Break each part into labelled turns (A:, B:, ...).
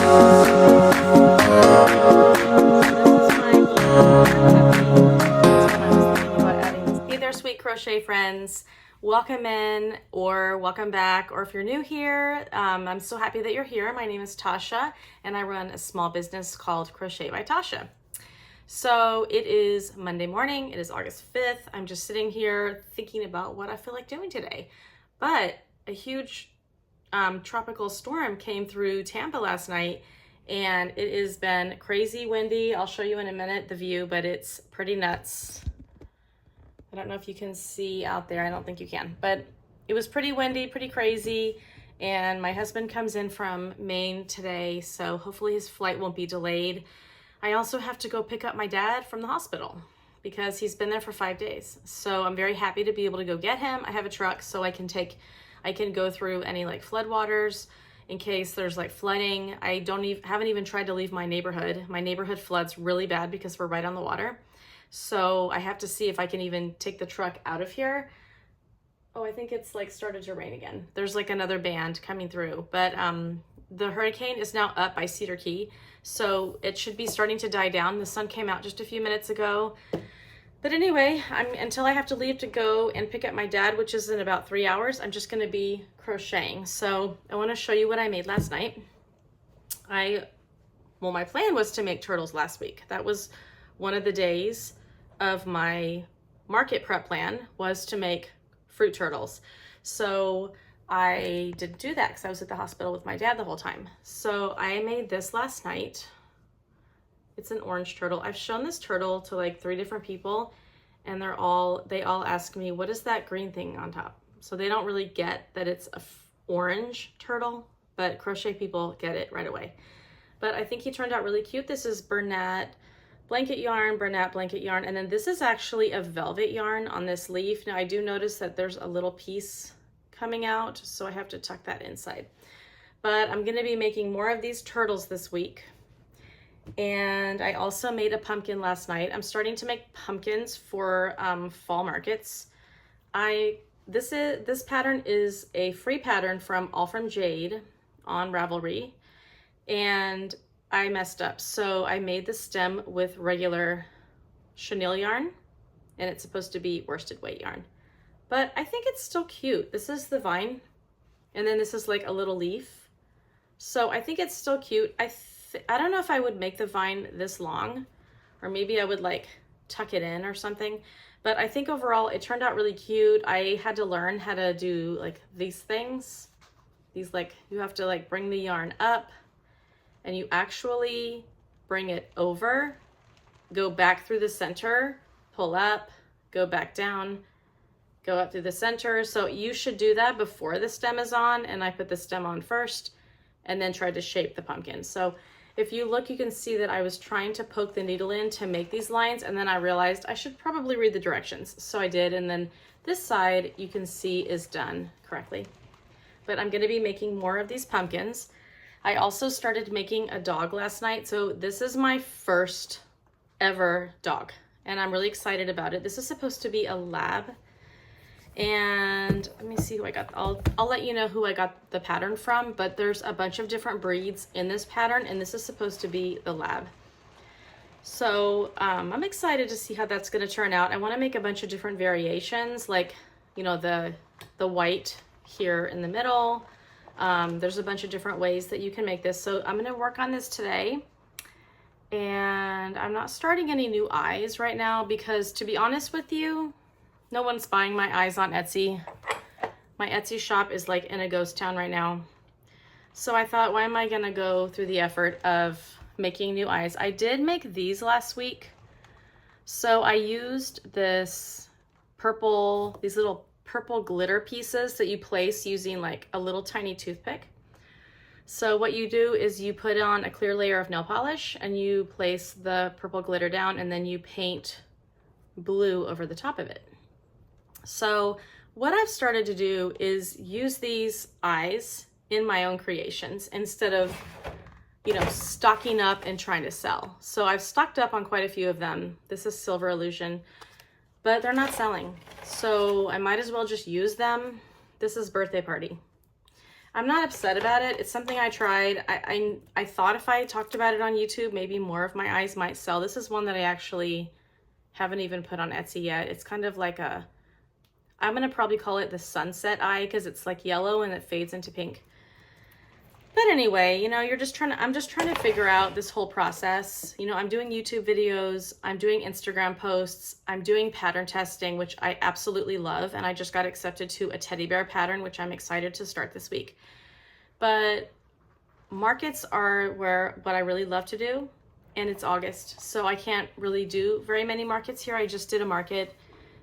A: Hey there, sweet crochet friends. Welcome in or welcome back, or if you're new here, I'm so happy that you're here. My name is Tasha and I run a small business called Crochet by Tasha. So it is Monday morning, it is August 5th. I'm just sitting here thinking about what I feel like doing today. But a huge tropical storm came through Tampa last night and it has been crazy windy. I'll show you in a minute the view, but it's pretty nuts. I don't know if you can see out there. I don't think you can, but it was pretty windy, pretty crazy. And my husband comes in from Maine today, so hopefully his flight won't be delayed. I also have to go pick up my dad from the hospital because he's been there for 5 days. So I'm very happy to be able to go get him. I have a truck so I can go through any like floodwaters in case there's like flooding. I haven't even tried to leave my neighborhood. My neighborhood floods really bad because we're right on the water. So I have to see if I can even take the truck out of here. Oh, I think it's like started to rain again. There's like another band coming through, but the hurricane is now up by Cedar Key. So it should be starting to die down. The sun came out just a few minutes ago. But anyway, until I have to leave to go and pick up my dad, which is in about 3 hours, I'm just gonna be crocheting. So I wanna show you what I made last night. Well, my plan was to make turtles last week. That was one of the days of my market prep plan, was to make fruit turtles. So I didn't do that because I was at the hospital with my dad the whole time. So I made this last night. It's an orange turtle. I've shown this turtle to like 3 different people and they all ask me, what is that green thing on top? So they don't really get that it's a orange turtle, but crochet people get it right away. But I think he turned out really cute. This is Bernat blanket yarn, Bernat blanket yarn, and then this is actually a velvet yarn on this leaf. Now I do notice that there's a little piece coming out, so I have to tuck that inside. But I'm gonna be making more of these turtles this week. And I also made a pumpkin last night. I'm starting to make pumpkins for fall markets. This pattern is a free pattern from All From Jade on Ravelry, and I messed up. So I made the stem with regular chenille yarn, and it's supposed to be worsted weight yarn. But I think it's still cute. This is the vine, and then this is like a little leaf. So I think it's still cute. I don't know if I would make the vine this long, or maybe I would like tuck it in or something. But I think overall it turned out really cute. I had to learn how to do like these things. These like, you have to like bring the yarn up, and you actually bring it over, go back through the center, pull up, go back down, go up through the center. So you should do that before the stem is on, and I put the stem on first and then tried to shape the pumpkin. So if you look, you can see that I was trying to poke the needle in to make these lines, and then I realized I should probably read the directions. So I did, and then this side you can see is done correctly. But I'm gonna be making more of these pumpkins. I also started making a dog last night. So this is my first ever dog, and I'm really excited about it. This is supposed to be a lab. And let me see who I got. I'll let you know who I got the pattern from, but there's a bunch of different breeds in this pattern, and this is supposed to be the lab. So I'm excited to see how that's gonna turn out. I wanna make a bunch of different variations, like, you know, the white here in the middle. There's a bunch of different ways that you can make this. So I'm gonna work on this today. And I'm not starting any new eyes right now because, to be honest with you, no one's buying my eyes on Etsy. My Etsy shop is like in a ghost town right now. So I thought, why am I gonna go through the effort of making new eyes? I did make these last week. So I used these little purple glitter pieces that you place using like a little tiny toothpick. So what you do is you put on a clear layer of nail polish and you place the purple glitter down, and then you paint blue over the top of it. So what I've started to do is use these eyes in my own creations instead of, you know, stocking up and trying to sell. So I've stocked up on quite a few of them. This is Silver Illusion, but they're not selling. So I might as well just use them. This is Birthday Party. I'm not upset about it. It's something I tried. I thought if I talked about it on YouTube, maybe more of my eyes might sell. This is one that I actually haven't even put on Etsy yet. It's kind of like a, I'm gonna probably call it the sunset eye because it's like yellow and it fades into pink. But anyway, you know, I'm just trying to figure out this whole process. You know, I'm doing YouTube videos, I'm doing Instagram posts, I'm doing pattern testing, which I absolutely love. And I just got accepted to a teddy bear pattern, which I'm excited to start this week. But markets are what I really love to do. And it's August, so I can't really do very many markets here. I just did a market,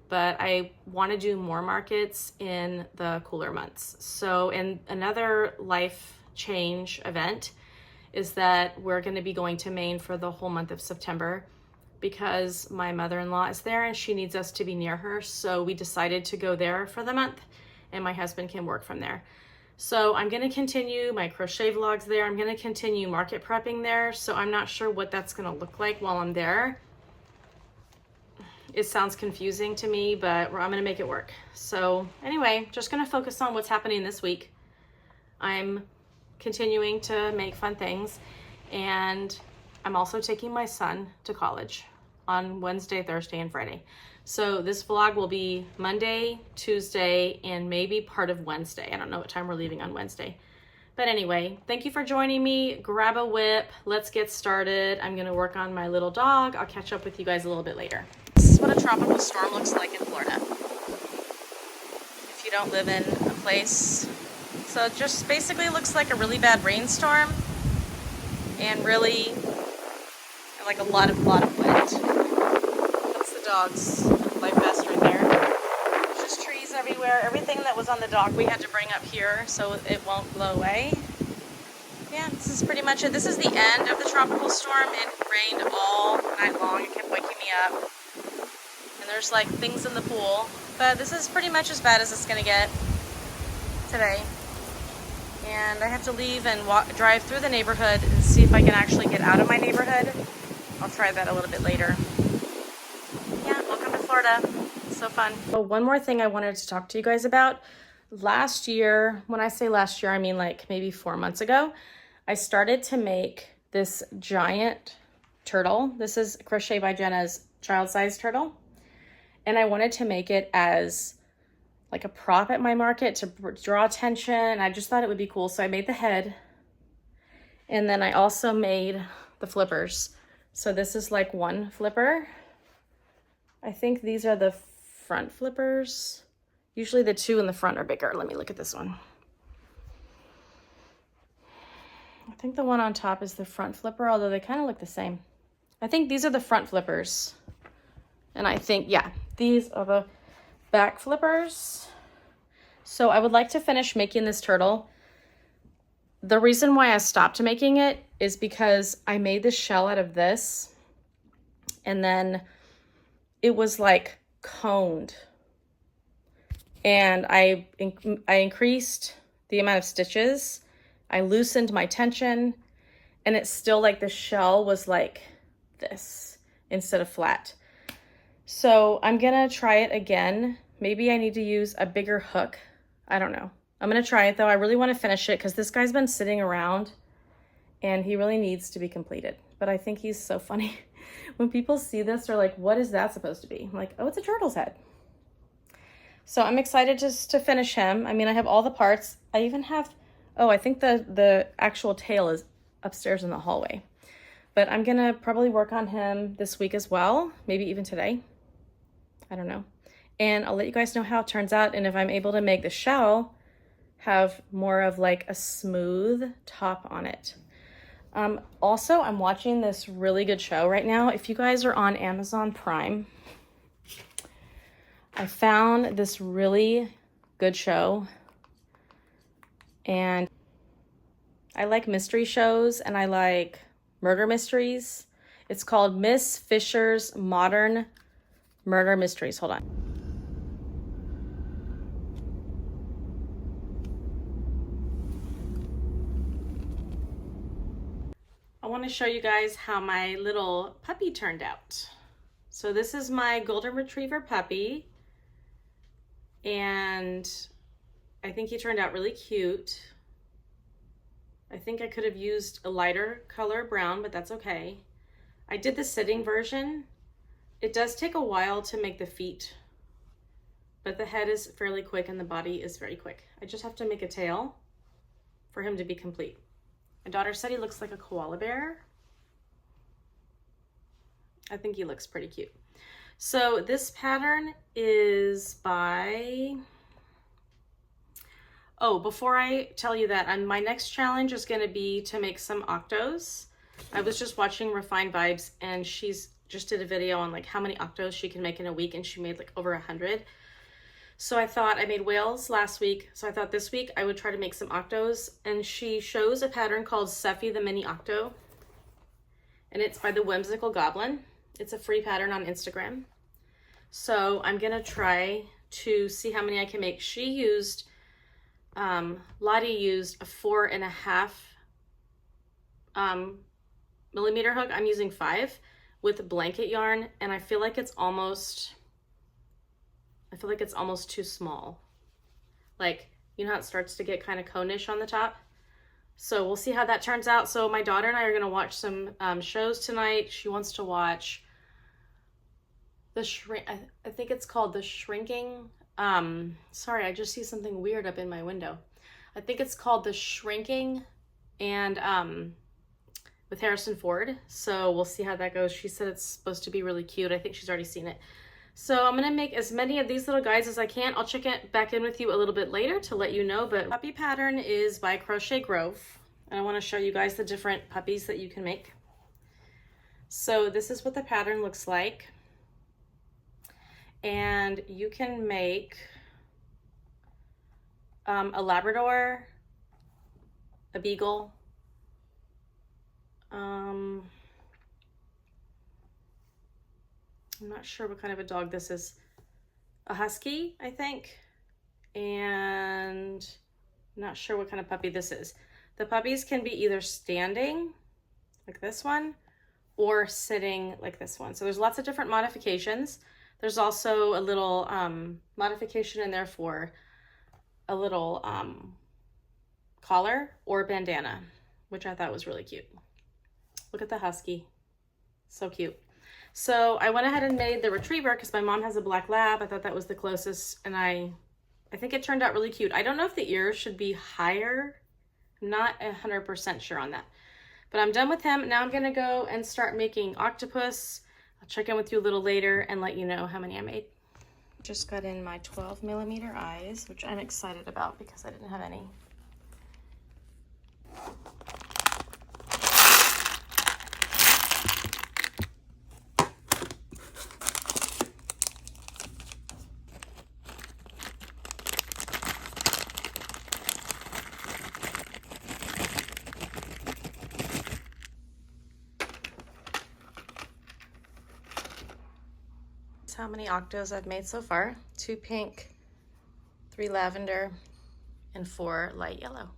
A: but I want to do more markets in the cooler months. So in another life change event is that we're going to be going to Maine for the whole month of September because my mother-in-law is there and she needs us to be near her. So we decided to go there for the month and my husband can work from there. So I'm going to continue my crochet vlogs there. I'm going to continue market prepping there. So I'm not sure what that's going to look like while I'm there. It sounds confusing to me, but I'm going to make it work. So anyway, just going to focus on what's happening this week. I'm continuing to make fun things, and I'm also taking my son to college on Wednesday, Thursday, and Friday. So this vlog will be Monday, Tuesday, and maybe part of Wednesday. I don't know what time we're leaving on Wednesday. But anyway, thank you for joining me. Grab a whip. Let's get started. I'm going to work on my little dog. I'll catch up with you guys a little bit later. This is what a tropical storm looks like in Florida. If you don't live in a place. So it just basically looks like a really bad rainstorm and really like a lot of wind. That's the dog's life vest right there. There's just trees everywhere. Everything that was on the dock we had to bring up here so it won't blow away. Yeah, this is pretty much it. This is the end of the tropical storm. It rained all night long. It kept waking me up. And there's like things in the pool. But this is pretty much as bad as it's gonna get today. And I have to leave and drive through the neighborhood and see if I can actually get out of my neighborhood. I'll try that a little bit later. Yeah, welcome to Florida. It's so fun. So one more thing I wanted to talk to you guys about. Last year, when I say last year, I mean like maybe 4 months ago, I started to make this giant turtle. This is Crochet by Jenna's child-sized turtle. And I wanted to make it as like a prop at my market to draw attention. I just thought it would be cool. So I made the head. And then I also made the flippers. So this is like one flipper. I think these are the front flippers. Usually the two in the front are bigger. Let me look at this one. I think the one on top is the front flipper, although they kind of look the same. I think these are the front flippers. And I think, yeah, these are the back flippers. So I would like to finish making this turtle. The reason why I stopped making it is because I made the shell out of this and then it was like coned. And I increased the amount of stitches. I loosened my tension and it's still like the shell was like this instead of flat. So I'm gonna try it again. Maybe I need to use a bigger hook. I don't know. I'm gonna try it though. I really wanna finish it because this guy's been sitting around and he really needs to be completed. But I think he's so funny. When people see this, they're like, what is that supposed to be? I'm like, oh, it's a turtle's head. So I'm excited just to finish him. I mean, I have all the parts. I even have, oh, I think the actual tail is upstairs in the hallway. But I'm gonna probably work on him this week as well. Maybe even today. I don't know. And I'll let you guys know how it turns out. And if I'm able to make the shell have more of like a smooth top on it. Also, I'm watching this really good show right now. If you guys are on Amazon Prime, I found this really good show. And I like mystery shows and I like murder mysteries. It's called Miss Fisher's Modern Murder Mysteries. Hold on. I want to show you guys how my little puppy turned out. So this is my golden retriever puppy. And I think he turned out really cute. I think I could have used a lighter color brown, but that's okay. I did the sitting version. It does take a while to make the feet, but the head is fairly quick and the body is very quick. I just have to make a tail for him to be complete. My daughter said he looks like a koala bear. I think he looks pretty cute. So this pattern is by, oh, before I tell you that, my next challenge is gonna be to make some octos. I was just watching Refined Vibes and she's just did a video on like how many octos she can make in a week, and she made like over 100. So I thought, I made whales last week, so I thought this week I would try to make some octos, and she shows a pattern called Seffi the Mini Octo, and it's by the Whimsical Goblin. It's a free pattern on Instagram. So I'm gonna try to see how many I can make. She used, Lottie used a 4.5 millimeter hook. I'm using 5 with blanket yarn, and I feel like it's almost too small. Like, you know how it starts to get kind of cone-ish on the top? So we'll see how that turns out. So my daughter and I are gonna watch some shows tonight. She wants to watch I think it's called The Shrinking. Sorry, I just see something weird up in my window. I think it's called The Shrinking, and with Harrison Ford. So we'll see how that goes. She said it's supposed to be really cute. I think she's already seen it. So I'm gonna make as many of these little guys as I can. I'll check it back in with you a little bit later to let you know, but puppy pattern is by Crochet Grove. And I wanna show you guys the different puppies that you can make. So this is what the pattern looks like. And you can make a Labrador, a Beagle, I'm not sure what kind of a dog this is. A Husky, I think. And I'm not sure what kind of puppy this is. The puppies can be either standing, like this one, or sitting like this one. So there's lots of different modifications. There's also a little modification in there for a little collar or bandana, which I thought was really cute. Look at the Husky, so cute. So I went ahead and made the Retriever because my mom has a black lab. I thought that was the closest, and I think it turned out really cute. I don't know if the ears should be higher. I'm not 100% sure on that, but I'm done with him. Now I'm gonna go and start making octopus. I'll check in with you a little later and let you know how many I made. Just got in my 12mm eyes, which I'm excited about because I didn't have any. How many octos I've made so far: 2 pink, 3 lavender, and 4 light yellow.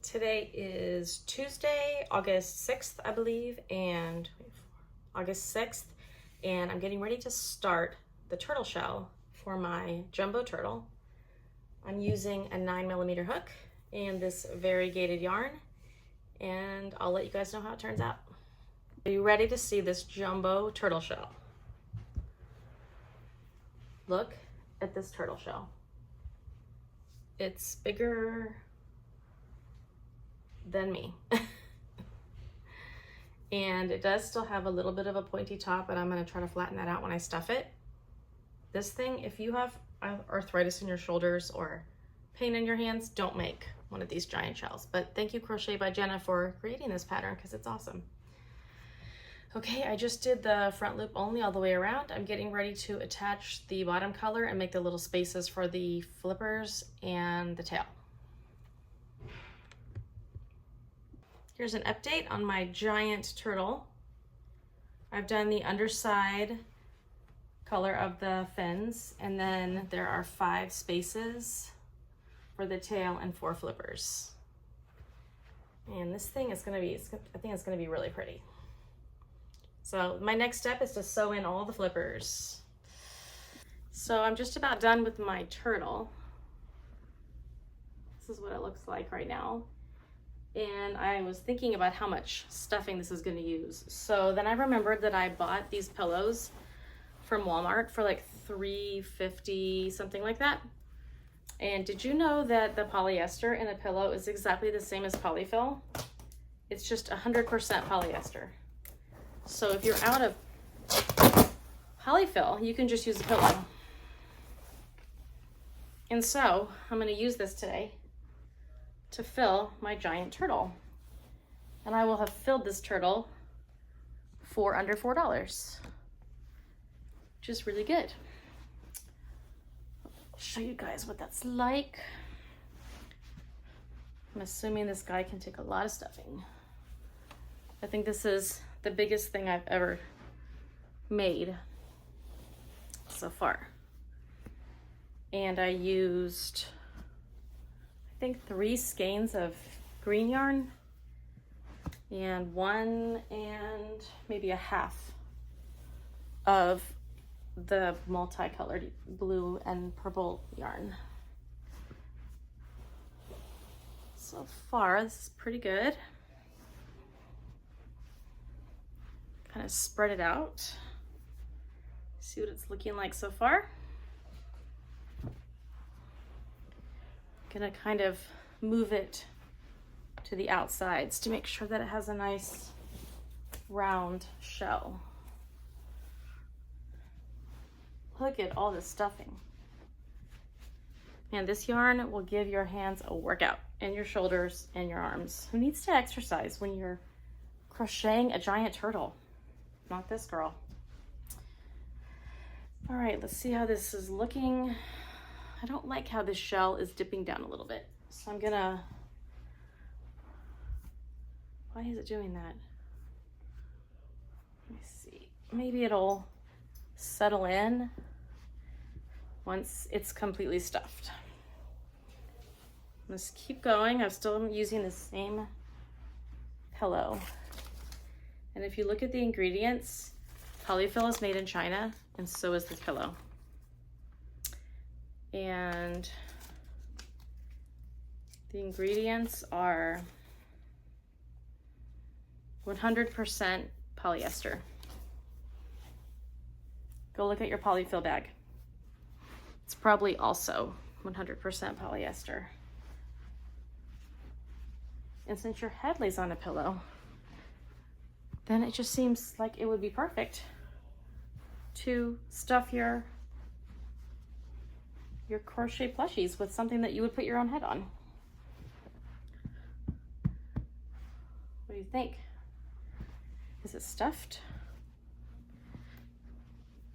A: Today is Tuesday, August 6th, I believe, and August 6th, and I'm getting ready to start the turtle shell for my jumbo turtle. I'm using a 9mm hook and this variegated yarn, and I'll let you guys know how it turns out. Are you ready to see this jumbo turtle shell? Look at this turtle shell. It's bigger than me. And it does still have a little bit of a pointy top, but I'm gonna try to flatten that out when I stuff it. This thing, if you have arthritis in your shoulders or pain in your hands, don't make one of these giant shells. But thank you, Crochet by Jenna, for creating this pattern because it's awesome. Okay, I just did the front loop only all the way around. I'm getting ready to attach the bottom color and make the little spaces for the flippers and the tail. Here's an update on my giant turtle. I've done the underside color of the fins, and then there are 5 spaces for the tail and 4 flippers. And this thing is gonna be, I think it's gonna be really pretty. So my next step is to sew in all the flippers. So I'm just about done with my turtle. This is what it looks like right now. and I was thinking about how much stuffing this is going to use. So then I remembered that I bought these pillows from Walmart for like $3.50, something like that. And did you know that the polyester in a pillow is exactly the same as polyfill? It's just 100% polyester. So if you're out of polyfill, you can just use a pillow. And so I'm going to use this today to fill my giant turtle. And I will have filled this turtle for under $4, which is really good. I'll show you guys what that's like. I'm assuming this guy can take a lot of stuffing. I think this is the biggest thing I've ever made so far. And I used, I think, 3 skeins of green yarn and 1 and maybe a half of the multicolored blue and purple yarn. So far, this is pretty good. Kind of spread it out. See what it's looking like so far. Gonna kind of move it to the outsides to make sure that it has a nice round shell. Look at all this stuffing. And this yarn will give your hands a workout, and your shoulders and your arms. Who needs to exercise when you're crocheting a giant turtle? Not this girl. All right, let's see how this is looking. I don't like how this shell is dipping down a little bit. So I'm gonna, why is it doing that? Let me see. Maybe it'll settle in once it's completely stuffed. Let's keep going. I'm still using the same pillow. And if you look at the ingredients, polyfill is made in China, and so is this pillow. And the ingredients are 100% polyester. Go look at your polyfill bag. It's probably also 100% polyester. And since your head lays on a pillow, then it just seems like it would be perfect to stuff your crochet plushies with something that you would put your own head on. What do you think? Is it stuffed?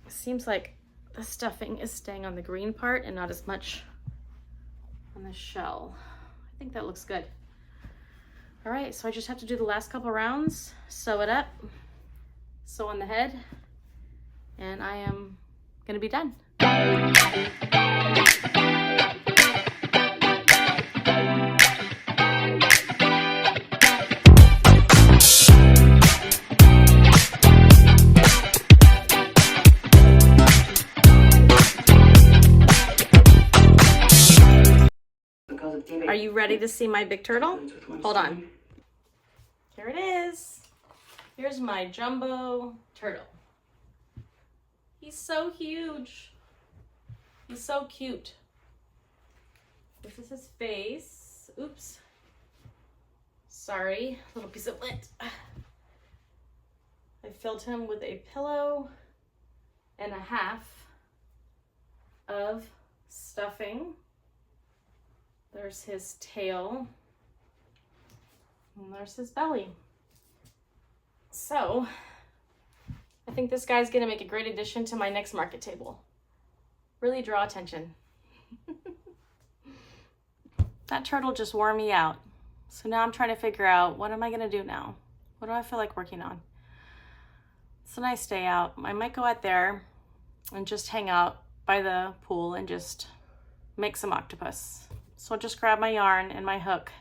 A: It seems like the stuffing is staying on the green part and not as much on the shell. I think that looks good. All right, so I just have to do the last couple rounds, sew it up, sew on the head, and I am gonna be done. Are you ready to see my big turtle? Hold on. Here it is. Here's my jumbo turtle. He's so huge. He's so cute. This is his face. Oops. Sorry, little piece of lint. I filled him with a pillow and a half of stuffing. There's his tail, and there's his belly. So, I think this guy's gonna make a great addition to my next market table. Really draw attention. That turtle just wore me out. So now I'm trying to figure out, what am I gonna do now? What do I feel like working on? It's a nice day out. I might go out there and just hang out by the pool and just make some octopus. So I'll just grab my yarn and my hook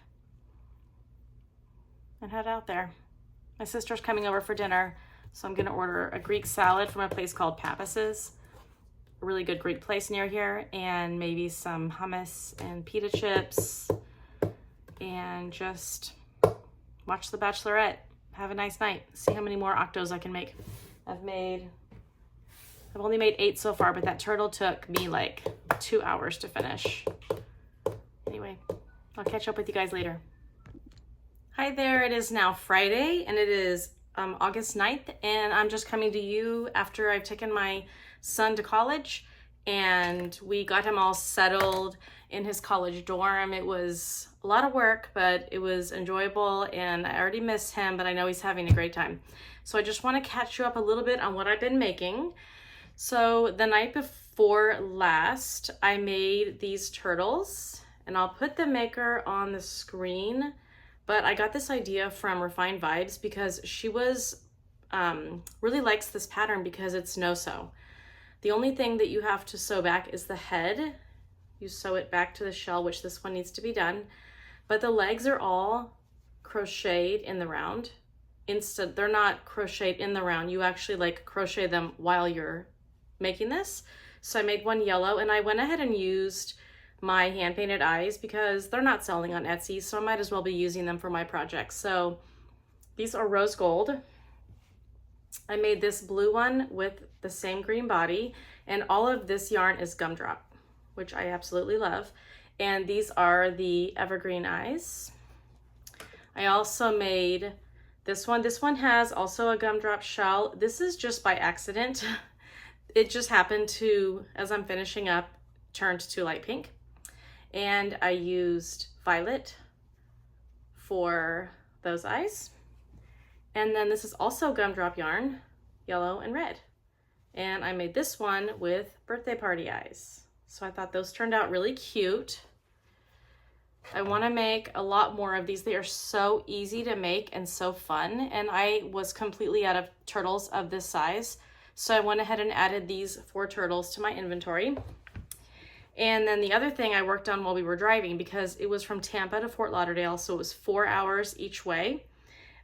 A: and head out there. My sister's coming over for dinner, so I'm gonna order a Greek salad from a place called Pappas's, a really good Greek place near here, and maybe some hummus and pita chips, and just watch The Bachelorette. Have a nice night. See how many more octos I can make. I've only made 8 so far, but that turtle took me like 2 hours to finish. Anyway, I'll catch up with you guys later. Hi there, it is now Friday and it is August 9th, and I'm just coming to you after I've taken my son to college and we got him all settled in his college dorm. It was a lot of work, but it was enjoyable, and I already miss him, but I know he's having a great time. So I just want to catch you up a little bit on what I've been making. So the night before last, I made these turtles, and I'll put the maker on the screen, but I got this idea from Refined Vibes because she really likes this pattern because it's no-sew. The only thing that you have to sew back is the head. You sew it back to the shell, which this one needs to be done, but the legs are all crocheted in the round. Instead, they're not crocheted in the round. You actually like crochet them while you're making this. So I made one yellow, and I went ahead and used my hand painted eyes because they're not selling on Etsy, so I might as well be using them for my project. So these are rose gold. I made this blue one with the same green body, and all of this yarn is gumdrop, which I absolutely love. And these are the evergreen eyes. I also made this one. This one has also a gumdrop shell. This is just by accident. It just happened to, as I'm finishing up, turned to light pink. And I used violet for those eyes. And then this is also gumdrop yarn, yellow and red. And I made this one with birthday party eyes. So I thought those turned out really cute. I want to make a lot more of these. They are so easy to make and so fun. And I was completely out of turtles of this size. So I went ahead and added these 4 turtles to my inventory. And then the other thing I worked on while we were driving, because it was from Tampa to Fort Lauderdale, so it was 4 hours each way,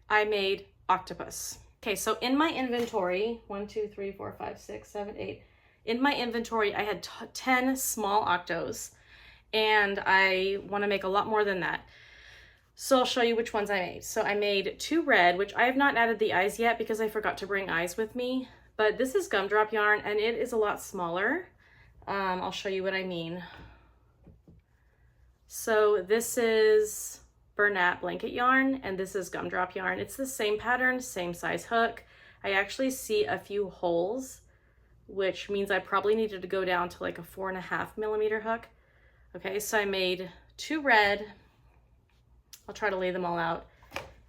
A: I made octopus. Okay, so in my inventory, 1, 2, 3, 4, 5, 6, 7, 8. In my inventory, I had 10 small octos, and I want to make a lot more than that. So I'll show you which ones I made. So I made 2 red, which I have not added the eyes yet because I forgot to bring eyes with me. But this is gumdrop yarn, and it is a lot smaller. I'll show you what I mean. So this is Bernat blanket yarn, and this is gumdrop yarn. It's the same pattern, same size hook. I actually see a few holes, which means I probably needed to go down to like a 4.5 millimeter hook. Okay, so I made 2 red. I'll try to lay them all out.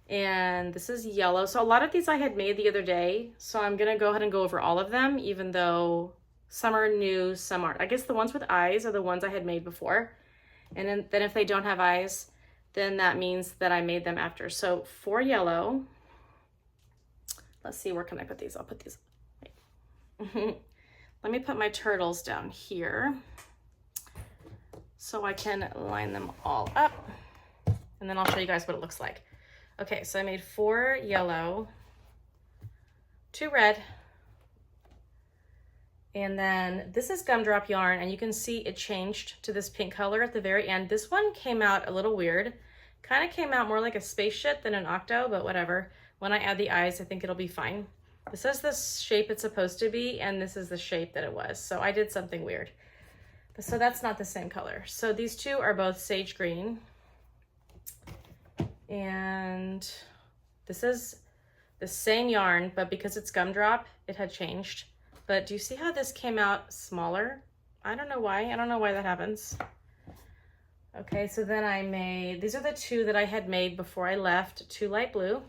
A: And this is yellow. So a lot of these I had made the other day, so I'm gonna go ahead and go over all of them, even though some are new, some aren't. I guess the ones with eyes are the ones I had made before. And then if they don't have eyes, then that means that I made them after. So for yellow, let's see, where can I put these? I'll put these, wait. Let me put my turtles down here so I can line them all up, and then I'll show you guys what it looks like. Okay, so I made 4 yellow, 2 red, and then this is gumdrop yarn, and you can see it changed to this pink color at the very end. This one came out a little weird. Kind of came out more like a spaceship than an octo, but whatever. When I add the eyes, I think it'll be fine. This is the shape it's supposed to be, and this is the shape that it was. So I did something weird. So that's not the same color. So these 2 are both sage green. And this is the same yarn, but because it's gumdrop, it had changed. But do you see how this came out smaller? I don't know why. I don't know why that happens. Okay, so then I made, these are the 2 that I had made before I left, 2 light blue.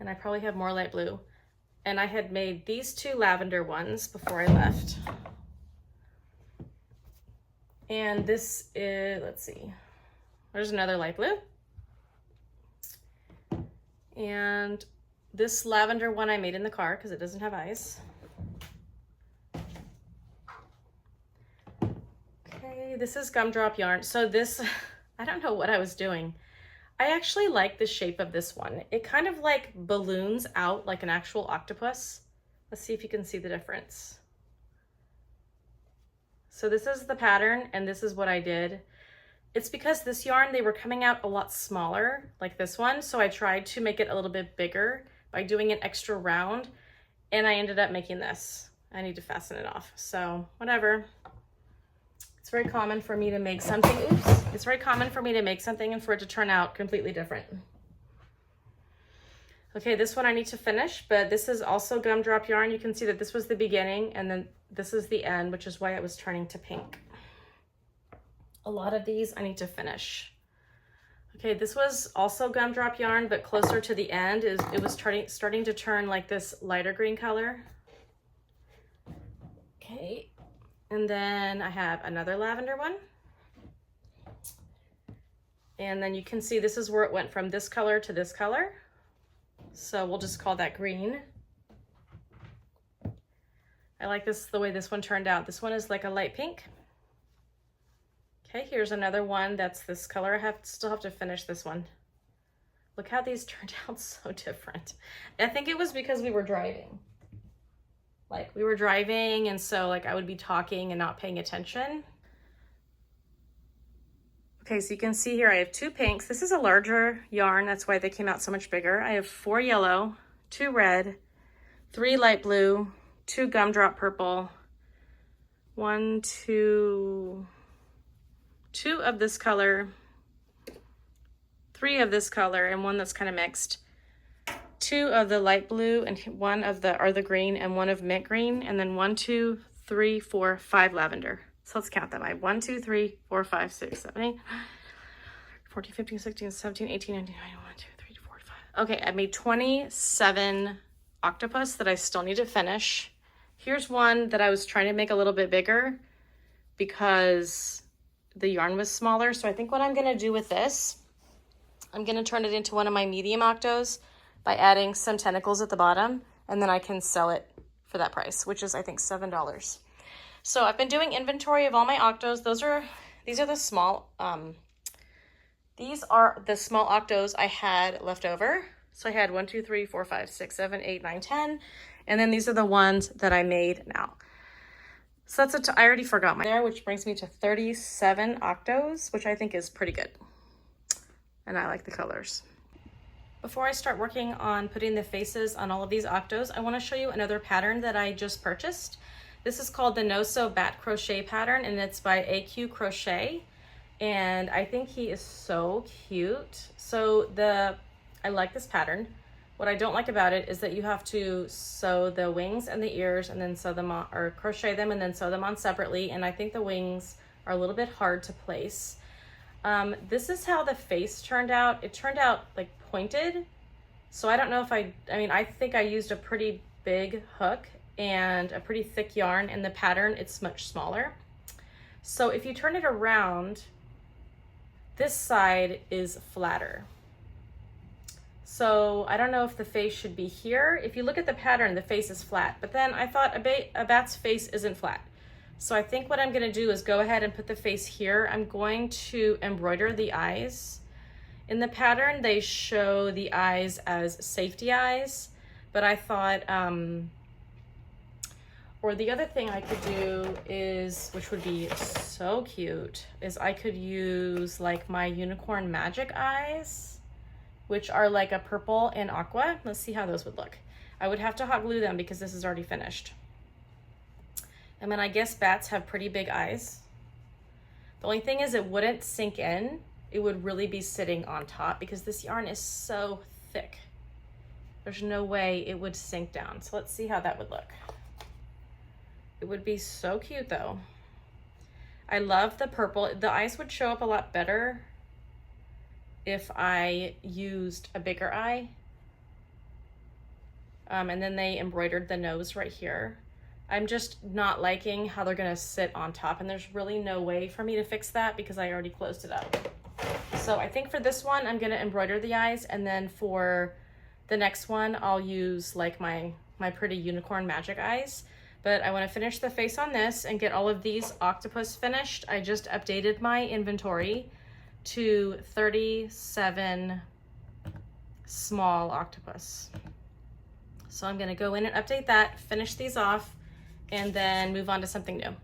A: And I probably have more light blue. And I had made these 2 lavender ones before I left. And this is, let's see, there's another light blue. And this lavender one I made in the car because it doesn't have eyes. Okay, this is gumdrop yarn. So this, I don't know what I was doing. I actually like the shape of this one. It kind of like balloons out like an actual octopus. Let's see if you can see the difference. So this is the pattern, and this is what I did. It's because this yarn, they were coming out a lot smaller, like this one. So I tried to make it a little bit bigger by doing an extra round, and I ended up making this. I need to fasten it off, so whatever. It's very common for me to make something, oops. It's very common for me to make something and for it to turn out completely different. Okay, this one I need to finish, but this is also gumdrop yarn. You can see that this was the beginning and then this is the end, which is why it was turning to pink. A lot of these I need to finish. Okay, this was also gumdrop yarn, but closer to the end, it was starting to turn like this lighter green color. Okay, and then I have another lavender one. And then you can see this is where it went from this color to this color. So we'll just call that green. I like this, the way this one turned out. This one is like a light pink. Okay, here's another one that's this color. I still have to finish this one. Look how these turned out so different. I think it was because we were driving. Like we were driving, and so like I would be talking and not paying attention. Okay, so you can see here I have 2 pinks. This is a larger yarn, that's why they came out so much bigger. I have 4 yellow, 2 red, 3 light blue, 2 gumdrop purple, 1, 2 of this color, 3 of this color, and 1 that's kind of mixed. 2 of the light blue and 1 of the green and 1 of mint green, and then 1, 2, 3, 4, 5 lavender. So let's count them. I have 1, 2, 3, 4, 5, 6, 7, 8, 14, 15, 16, 17, 18, 19, 20, 1, 2, 3, 4, 5. Okay, I made 27 octopus that I still need to finish. Here's one that I was trying to make a little bit bigger because the yarn was smaller. So I think what I'm gonna do with this, I'm gonna turn it into one of my medium octos by adding some tentacles at the bottom, and then I can sell it for that price, which is I think $7. So I've been doing inventory of all my octos. These are the small octos I had left over. So I had 1, 2, 3, 4, 5, 6, 7, 8, 9, 10. And then these are the ones that I made now. So that's I already forgot my there, which brings me to 37 octos, which I think is pretty good. And I like the colors. Before I start working on putting the faces on all of these octos, I want to show you another pattern that I just purchased. This is called the No Sew Bat Crochet pattern, and it's by AQ Crochet. And I think he is so cute. So I like this pattern. What I don't like about it is that you have to sew the wings and the ears and then sew them on, or crochet them and then sew them on separately. And I think the wings are a little bit hard to place. This is how the face turned out. It turned out like pointed. So I don't know if I think I used a pretty big hook and a pretty thick yarn. In the pattern, it's much smaller. So if you turn it around, this side is flatter. So I don't know if the face should be here. If you look at the pattern, the face is flat, but then I thought a bat's face isn't flat. So I think what I'm gonna do is go ahead and put the face here. I'm going to embroider the eyes. In the pattern, they show the eyes as safety eyes, but I thought, or the other thing I could do is, which would be so cute, is I could use like my unicorn magic eyes, which are like a purple and aqua. Let's see how those would look. I would have to hot glue them because this is already finished. And then I guess bats have pretty big eyes. The only thing is it wouldn't sink in. It would really be sitting on top because this yarn is so thick. There's no way it would sink down. So let's see how that would look. It would be so cute though. I love the purple. The eyes would show up a lot better if I used a bigger eye. And then they embroidered the nose right here. I'm just not liking how they're gonna sit on top, and there's really no way for me to fix that because I already closed it up. So I think for this one, I'm gonna embroider the eyes, and then for the next one, I'll use like my pretty unicorn magic eyes. But I wanna finish the face on this and get all of these octopus finished. I just updated my inventory to 37 small octopus. So I'm gonna go in and update that, finish these off, and then move on to something new.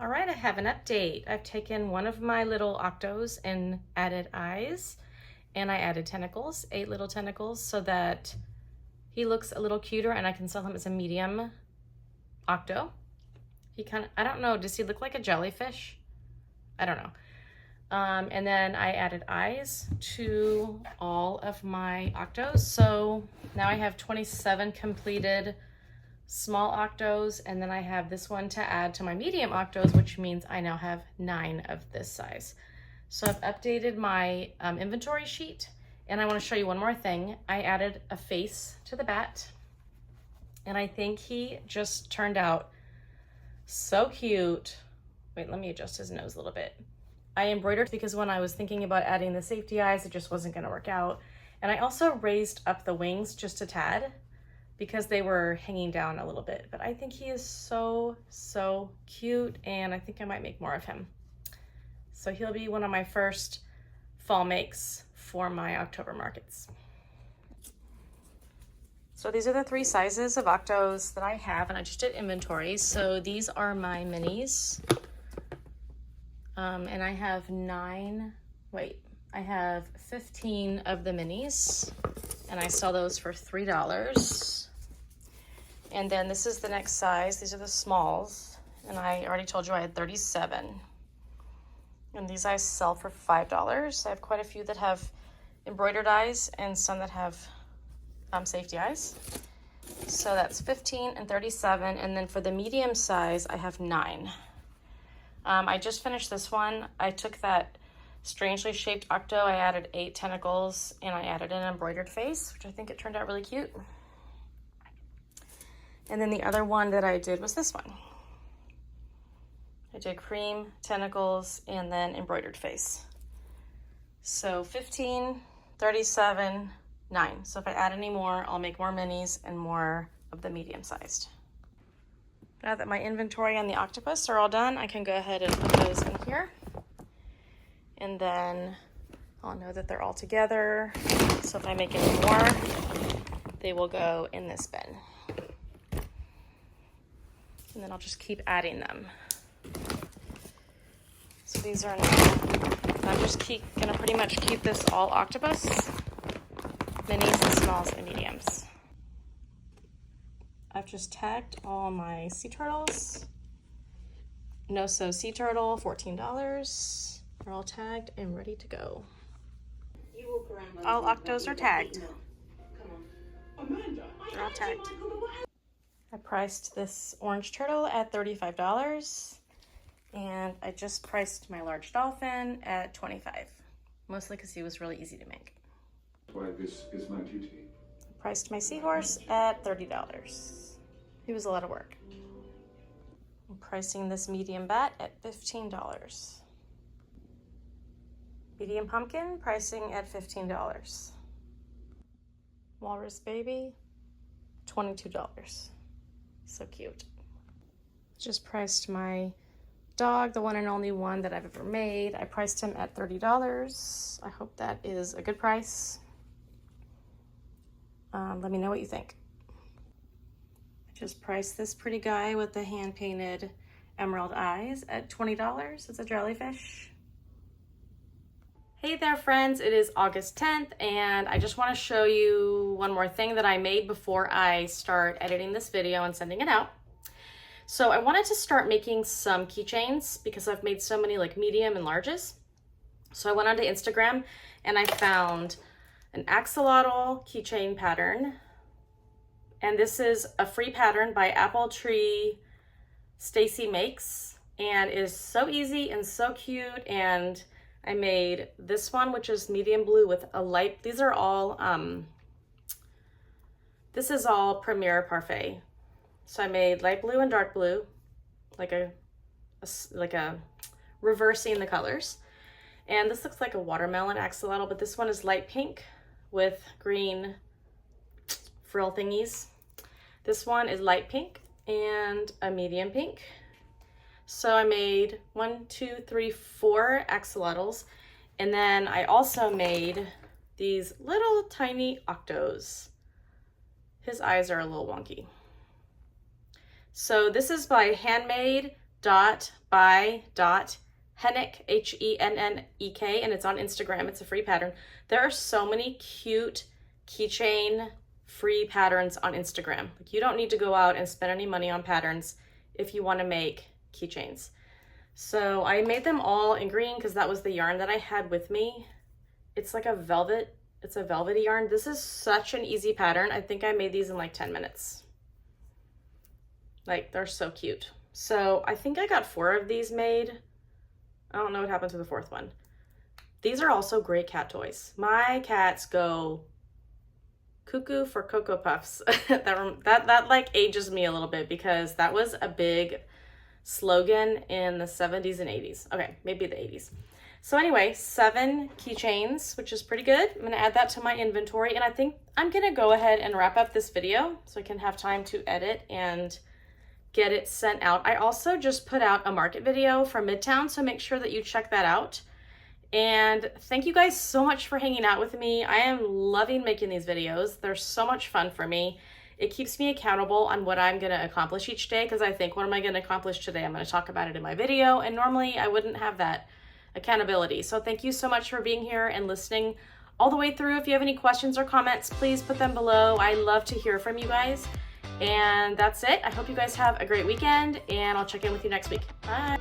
A: All right, I have an update. I've taken one of my little octos and added eyes, and I added tentacles, 8 little tentacles, so that he looks a little cuter and I can sell him as a medium octo. He kind of, I don't know, does he look like a jellyfish? I don't know. And then I added eyes to all of my octos. So now I have 27 completed small octos, and then I have this one to add to my medium octos, which means I now have 9 of this size. So I've updated my inventory sheet, and I want to show you one more thing. I added a face to the bat, and I think he just turned out so cute. Wait, let me adjust his nose a little bit. I embroidered because when I was thinking about adding the safety eyes, it just wasn't going to work out. And I also raised up the wings just a tad because they were hanging down a little bit. But I think he is so, so cute, and I think I might make more of him. So he'll be one of my first fall makes for my October markets. So these are the 3 sizes of octos that I have, and I just did inventory. So these are my minis. And I have I have 15 of the minis, and I sell those for $3. And then this is the next size. These are the smalls, and I already told you I had 37. And these I sell for $5. I have quite a few that have embroidered eyes and some that have safety eyes. So that's 15 and 37. And then for the medium size, I have 9. I just finished this one. I took that strangely shaped octo, I added 8 tentacles, and I added an embroidered face, which I think it turned out really cute. And then the other one that I did was this one. I did cream, tentacles, and then embroidered face. So 15, 37, 9. So if I add any more, I'll make more minis and more of the medium sized. Now that my inventory on the octopus are all done, I can go ahead and put those in here. And then I'll know that they're all together. So if I make any more, they will go in this bin. And then I'll just keep adding them. So these are now, I'm just gonna pretty much keep this all octopus, minis and smalls and mediums. I've just tagged all my sea turtles. No Sew Sea Turtle, $14. They're all tagged and ready to go. All octos are tagged. They're all tagged. I priced this orange turtle at $35, and I just priced my large dolphin at $25, mostly because he was really easy to make.
B: Why, this is my duty.
A: Priced my seahorse at $30. He was a lot of work. I'm pricing this medium bat at $15. Medium pumpkin, pricing at $15. Walrus baby, $22. So cute. Just priced my dog, the one and only one that I've ever made. I priced him at $30. I hope that is a good price. Let me know what you think. I just priced this pretty guy with the hand-painted emerald eyes at $20. It's a jellyfish. Hey there, friends. It is August 10th, and I just want to show you one more thing that I made before I start editing this video and sending it out. So I wanted to start making some keychains because I've made so many like medium and larges. So I went onto Instagram and I found an axolotl keychain pattern. And this is a free pattern by Apple Tree Stacy Makes, and it is so easy and so cute. And I made this one, which is medium blue with a light. These are all, this is all Premier Parfait. So I made light blue and dark blue, like a reversing the colors. And this looks like a watermelon axolotl, but this one is light pink with green frill thingies. This one is light pink and a medium pink. So I made 1, 2, 3, 4 axolotls. And then I also made these little tiny octos. His eyes are a little wonky. So this is by Handmade crochet.by.hennick, Hennek, and it's on Instagram. It's a free pattern. There are so many cute keychain free patterns on Instagram. Like, you don't need to go out and spend any money on patterns if you want to make keychains. So I made them all in green because that was the yarn that I had with me. It's like a velvet, it's a velvety yarn. This is such an easy pattern. I think I made these in like 10 minutes. Like, they're so cute. So I think I got 4 of these made. I don't know what happened to the 4th one. These are also great cat toys. My cats go cuckoo for Cocoa Puffs. that like ages me a little bit because that was a big slogan in the 70s and 80s. Okay, maybe the 80s. So anyway, 7 keychains, which is pretty good. I'm gonna add that to my inventory, and I think I'm gonna go ahead and wrap up this video so I can have time to edit and get it sent out. I also just put out a market video from Midtown, so make sure that you check that out. And thank you guys so much for hanging out with me. I am loving making these videos. They're so much fun for me. It keeps me accountable on what I'm gonna accomplish each day, because I think, what am I gonna accomplish today? I'm gonna talk about it in my video, and normally I wouldn't have that accountability. So thank you so much for being here and listening all the way through. If you have any questions or comments, please put them below. I love to hear from you guys. And that's it. I hope you guys have a great weekend, and I'll check in with you next week. Bye.